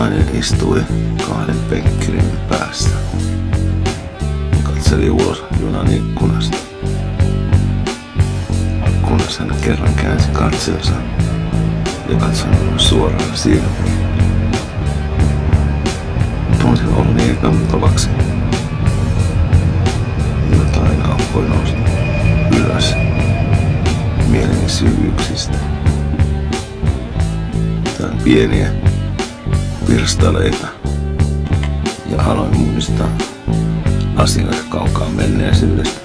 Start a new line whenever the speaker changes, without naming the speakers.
Nainen istui kahden penkkirimin päässä. Katseli ulos junan ikkunasta, kunnes hän kerran käänsi katseensa ja katsoi suoraan silmiin. Tunsin oloni epämukavaksi. Jotain alkoi nousta ylös mieleni syvyyksistä. Jotain pieniä pirstaleita ja aloin muistaa asioita kaukaa menneisyydestä.